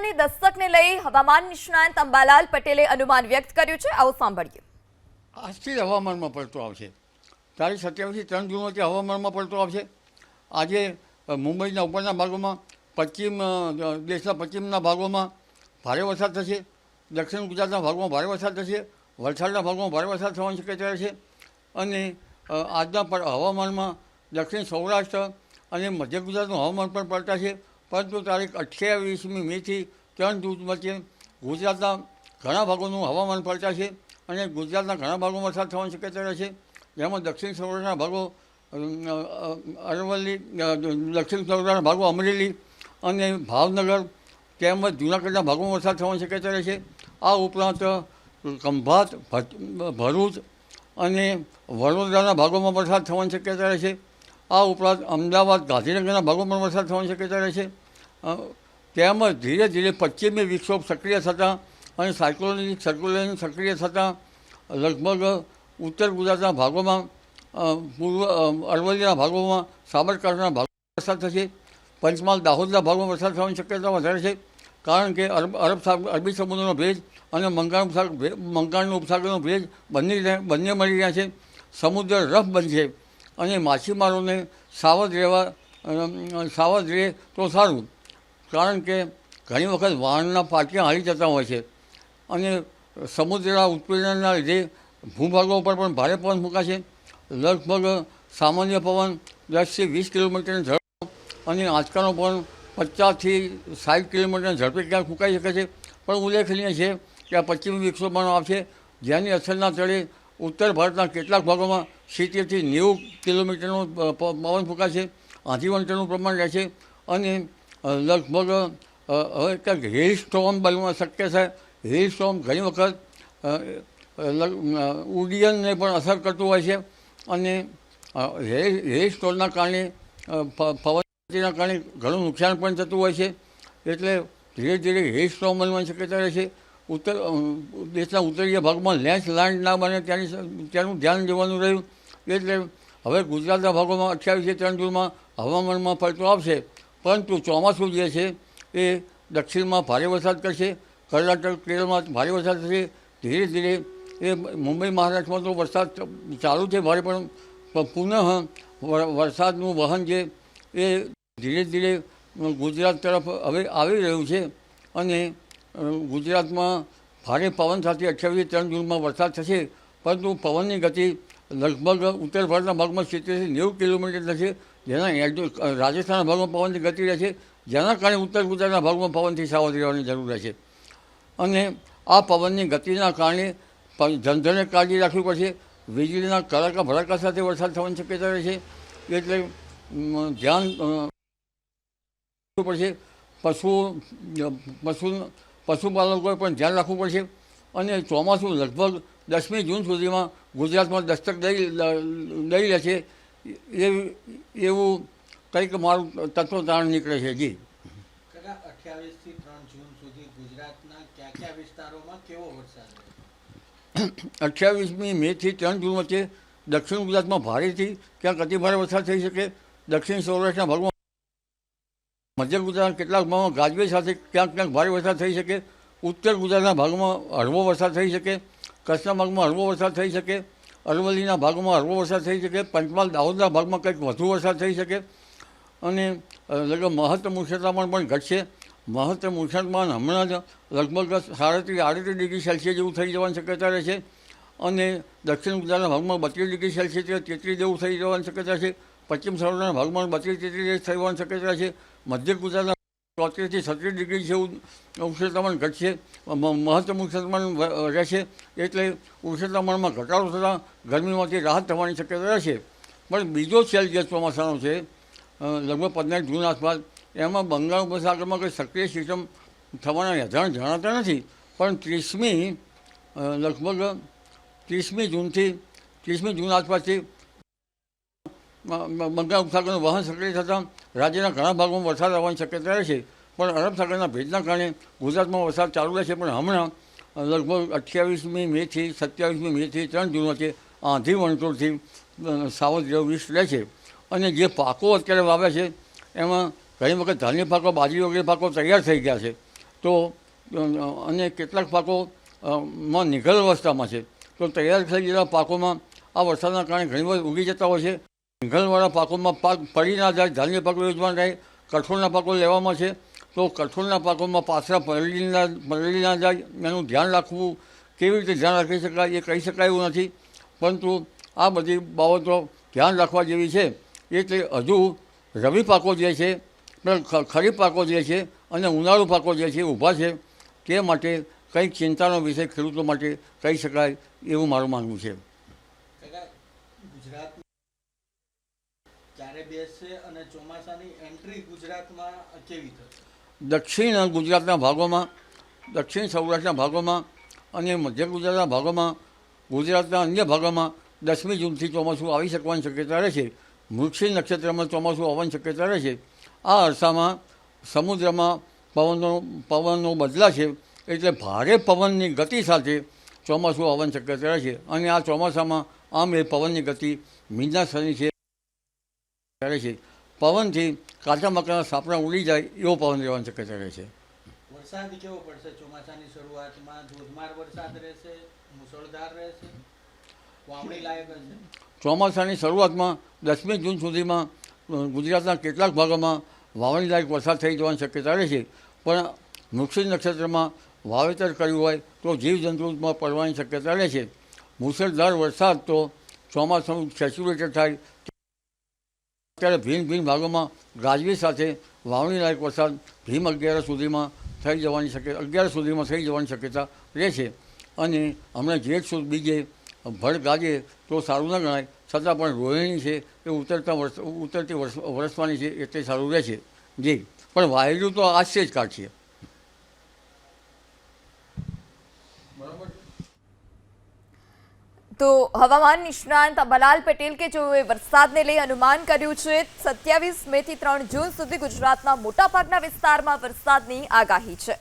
વાવાઝોડાની દસ્તકને લઈ હવામાન નિષ્ણાંત અંબાલાલ પટેલે અનુમાન વ્યક્ત કર્યું છે. આવો સાંભળીએ. આજથી જ હવામાનમાં પલટો આવશે. તારીખ 27થી 3 જૂન વચ્ચે હવામાનમાં પલટો આવશે. આજે મુંબઈના ઉપરના ભાગોમાં, દેશના પશ્ચિમના ભાગોમાં ભારે વરસાદ થશે. દક્ષિણ ગુજરાતના ભાગમાં ભારે વરસાદ થશે. વલસાડના ભાગમાં ભારે વરસાદ થવાની શક્યતા રહેશે. અને આજના હવામાનમાં દક્ષિણ સૌરાષ્ટ્ર અને મધ્ય ગુજરાતનું હવામાન પણ પલટાશે. પરંતુ તારીખ 28મી મેથી 3 જૂન વચ્ચે ગુજરાતના ઘણા ભાગોનું હવામાન પલટાશે અને ગુજરાતના ઘણા ભાગોમાં વરસાદ થવાની શક્યતા રહેશે. જેમાં દક્ષિણ સૌરાષ્ટ્રના ભાગો અરવલ્લી, દક્ષિણ સૌરાષ્ટ્રના ભાગો અમરેલી અને ભાવનગર તેમજ જૂનાગઢના ભાગોમાં વરસાદ થવાની શક્યતા રહેશે. આ ઉપરાંત ખંભાત, ભરૂચ અને વડોદરાના ભાગોમાં વરસાદ થવાની શક્યતા રહેશે. આ ઉપરાંત અમદાવાદ, ગાંધીનગરના ભાગોમાં વરસાદ થવાની શક્યતા રહેશે. તેમજ ધીરે ધીરે પશ્ચિમી વિક્ષોભ સક્રિય થતાં અને સાયક્લોનિક સર્ક્યુલેશન સક્રિય થતાં લગભગ ઉત્તર ગુજરાતના ભાગોમાં, પૂર્વ અરવલ્લીના ભાગોમાં, સાબરકાંઠાના ભાગોમાં વરસાદ થશે. પંચમહાલ, દાહોદના ભાગોમાં વરસાદ થવાની શક્યતા વધારે છે. કારણ કે અરબી સમુદ્રનો ભેજ અને બંગાળનો ઉપસાગરનો ભેજ બંને મળી રહ્યા છે. સમુદ્ર રફ બનશે અને માછીમારોને સાવધ રહે તો સારું. કારણ કે ઘણી વખત વાહનના પાટિયા હારી જતા હોય છે અને સમુદ્રના ઉત્પીડનના લીધે ભૂભાગો પર પણ ભારે પવન ફૂંકાશે. લગભગ સામાન્ય પવન 10થી 20 કિલોમીટરની ઝડપ અને આંચકાનો પવન 50થી 60 કિલોમીટરની ઝડપે ક્યાંક ફૂંકાઈ શકે છે. પણ ઉલ્લેખનીય છે કે આ પશ્ચિમી વિક્ષોભમાં આવશે, જેની અસરના તળે ઉત્તર ભારતના કેટલાક ભાગોમાં 70થી 90 કિલોમીટરનું પવન ફૂંકાશે. આંધી વંટોળનું પ્રમાણ રહેશે અને લગભગ હવે ક્યાંક હેલ સ્ટોર્મ બનવા શક્ય છે. હેલ સ્ટોર્મ ઘણી વખત ઉડ્ડયનને પણ અસર કરતું હોય છે અને હેલ સ્ટોર્મના કારણે પવનના કારણે ઘણું નુકસાન પણ થતું હોય છે. એટલે ધીરે ધીરે હેલ સ્ટોર્મ બનવાની શક્યતા રહેશે. દેશના ઉત્તરીય ભાગમાં લેન્ડસ્લાઇડ ના બને તેનું ધ્યાન દેવાનું રહ્યું. એટલે હવે ગુજરાતના ભાગોમાં 28થી 3 જૂનમાં હવામાનમાં પલટો આવશે. પરંતુ ચોમાસું જે છે એ દક્ષિણમાં ભારે વરસાદ કરશે. કર્ણાટક, કેરળમાં ભારે વરસાદ થશે. ધીરે ધીરે એ મુંબઈ, મહારાષ્ટ્રમાં તો વરસાદ ચાલુ છે ભારે, પણ પુનઃ વરસાદનું વહન છે એ ધીરે ધીરે ગુજરાત તરફ હવે આવી રહ્યું છે અને ગુજરાતમાં ભારે પવન સાથે 28થી 3 જૂનમાં વરસાદ થશે. પરંતુ પવનની ગતિ લગભગ ઉત્તર ભારતના ભાગમાં 70થી 90 કિલોમીટર થશે. જેના રાજસ્થાનના ભાગમાં પવનની ગતિ રહેશે, જેના કારણે ઉત્તર ગુજરાતના ભાગમાં પવનથી સાવધ રહેવાની જરૂર રહેશે. અને આ પવનની ગતિના કારણે જનધને કાળજી રાખવી પડશે. વીજળીના કડાકા ભડાકા સાથે વરસાદ થવાની શક્યતા રહેશે. એટલે ધ્યાન રાખવું પડશે. પશુપાલકોએ પણ ધ્યાન રાખવું પડશે. અને ચોમાસું લગભગ 10મી જૂન સુધીમાં ગુજરાતમાં દસ્તક દઈ લે છે એવું કંઈક મારું તત્વતારણ નીકળે છે. જી, 28થી 3 જૂન સુધી ગુજરાતના કયા વિસ્તારોમાં કેવો વરસાદ? 28મી મેથી 3 જૂન વચ્ચે દક્ષિણ ગુજરાતમાં ભારેથી ક્યાંક અતિભારે વરસાદ થઈ શકે. દક્ષિણ સૌરાષ્ટ્રના ભાગમાં, મધ્ય ગુજરાતના કેટલાક ભાગમાં ગાજવીજ સાથે ક્યાંક ભારે વરસાદ થઈ શકે. ઉત્તર ગુજરાતના ભાગમાં હળવો વરસાદ થઈ શકે. કચ્છના ભાગમાં હળવો વરસાદ થઈ શકે. અરવલ્લીના ભાગમાં હળવો વરસાદ થઈ શકે. પંચમહાલ, દાહોદના ભાગમાં કંઈક વધુ વરસાદ થઈ શકે. અને લગભગ મહત્તમ ઉષ્ણતામાન પણ ઘટશે. મહત્તમ ઉષ્ણતામાન હમણાં જ લગભગ 37-38 ડિગ્રી સેલ્સિયસ જેવું થઈ જવાની શક્યતા રહેશે. અને દક્ષિણ ગુજરાતના ભાગમાં 32 ડિગ્રી સેલ્સિયસ 33 જેવું થઈ જવાની શક્યતા છે. પશ્ચિમ સૌરાષ્ટ્રના ભાગમાં 32-33 થવાની શક્યતા છે. મધ્ય ગુજરાતના 34થી 36 ડિગ્રી જેવું ઉષ્ણતામાન ઘટશે, મહત્તમ ઉષ્ણતામાન રહેશે. એટલે ઉષ્ણતામાનમાં ઘટાડો થતાં ગરમીમાંથી રાહત થવાની શક્યતા રહેશે. પણ બીજો સેલ જે ચોમાસાનો છે લગભગ 15 જૂન આસપાસ, એમાં બંગાળ ઉપસાગરમાં કોઈ સક્રિય સિસ્ટમ થવાના એધાણ જણાતા નથી. પણ 30મી જૂન આસપાસથી બંગાળ ઉપસાગરનું વહન સક્રિય થતાં રાજ્યના ઘણા ભાગોમાં વરસાદ આવવાની શક્યતા રહેશે. પણ અરબ સાગરના ભેજના કારણે ગુજરાતમાં વરસાદ ચાલુ રહેશે. પણ હમણાં લગભગ 28મી મેથી 27મી મેથી 3 જૂન વચ્ચે આંધી વંટોળથી સાવધ રહેવું રહેશે. અને જે પાકો અત્યારે વાવ્યા છે એમાં ઘણી વખત ધાન્ય પાકો, બાજરી વગેરે પાકો તૈયાર થઈ ગયા છે. તો અને કેટલાક પાકો માં નિઘલ અવસ્થામાં છે, તો તૈયાર થઈ ગયેલા પાકોમાં આ વરસાદના કારણે ઘણી વાર ઉગી જતા હોય છે. નિઘલવાળા પાકોમાં પાક પડી ના જાય, ધાન્ય પાકો યોજવાના રહે. કઠોળના પાકો લેવામાં છે તો કઠોળના પાકોમાં પાછળ પલળી ના જાય એનું ધ્યાન રાખવું. કેવી રીતે ધ્યાન રાખી શકાય એ કહી શકાય એવું નથી, પરંતુ આ બધી બાબતો ધ્યાન રાખવા જેવી છે. એટલે હજુ રવિ પાકો જે છે, ખરીફ પાકો જે છે અને ઉનાળુ પાકો જે છે ઊભા છે, તે માટે કંઈક ચિંતાનો વિષય ખેડૂતો માટે કહી શકાય એવું મારું માનવું છે. કાકા, ગુજરાત ક્યારે બેસશે અને ચોમાસાની એન્ટ્રી ગુજરાતમાં કેવી થશે? દક્ષિણ ગુજરાતના ભાગોમાં, દક્ષિણ સૌરાષ્ટ્રના ભાગોમાં અને મધ્ય ગુજરાતના ભાગોમાં, ગુજરાતના અન્ય ભાગોમાં 10મી જૂનથી ચોમાસું આવી શકવાની શક્યતા રહે છે. મૃગશીર નક્ષત્રમાં ચોમાસું આવવાની શક્યતા રહે છે. આ અરસામાં સમુદ્રમાં પવનનો બદલા છે, એટલે ભારે પવનની ગતિ સાથે ચોમાસું આવવાની શક્યતા રહે છે. અને આ ચોમાસામાં આમ એ પવનની ગતિ મીંડા સની છે. પવનથી કાચા મકાનના સાપડા ઉડી જાય એવો પવન રહેવાની શક્યતા રહે છે. વરસાદ કેવો પડશે ચોમાસાની શરૂઆતમાં? ધોધમાર વરસાદ રહેશે, મુશળધાર રહેશે, વાવણી લાયક હશે? ચોમાસાની શરૂઆતમાં 10મી જૂન સુધીમાં ગુજરાતના કેટલાક ભાગોમાં વાવણી લાયક વરસાદ થઈ જવાની શક્યતા રહે છે. પણ મૃગશીર નક્ષત્રમાં વાવેતર કર્યું હોય તો જીવજંતુમાં પડવાની શક્યતા રહે છે. મુશળધાર વરસાદ તો ચોમાસાનું સેચ્યુરેટેડ થાય ત્યારે ભિન્ન ભાગોમાં ગાજવી સાથે વાવણી લાયક વરસાદ ભીમ 11 સુધીમાં થઈ જવાની શક્યતા રહે છે. અને હમણાં જેઠ સુદ બીજે ભર ગાજે તો સારું ન ગણાય, છતાં પણ રોહિણી છે એ ઉતરતી વરસવાની છે એટલે સારું રહે છે. જી, પણ વાયરું તો આજથી જ કાઢશે. તો હવામાન નિષ્ણાંત અંબાલાલ પટેલ કે જેઓએ વરસાદને લઈ અનુમાન કર્યું છે 27 મે થી 3 જૂન સુધી ગુજરાતના મોટાભાગના વિસ્તારમાં વરસાદની આગાહી છે.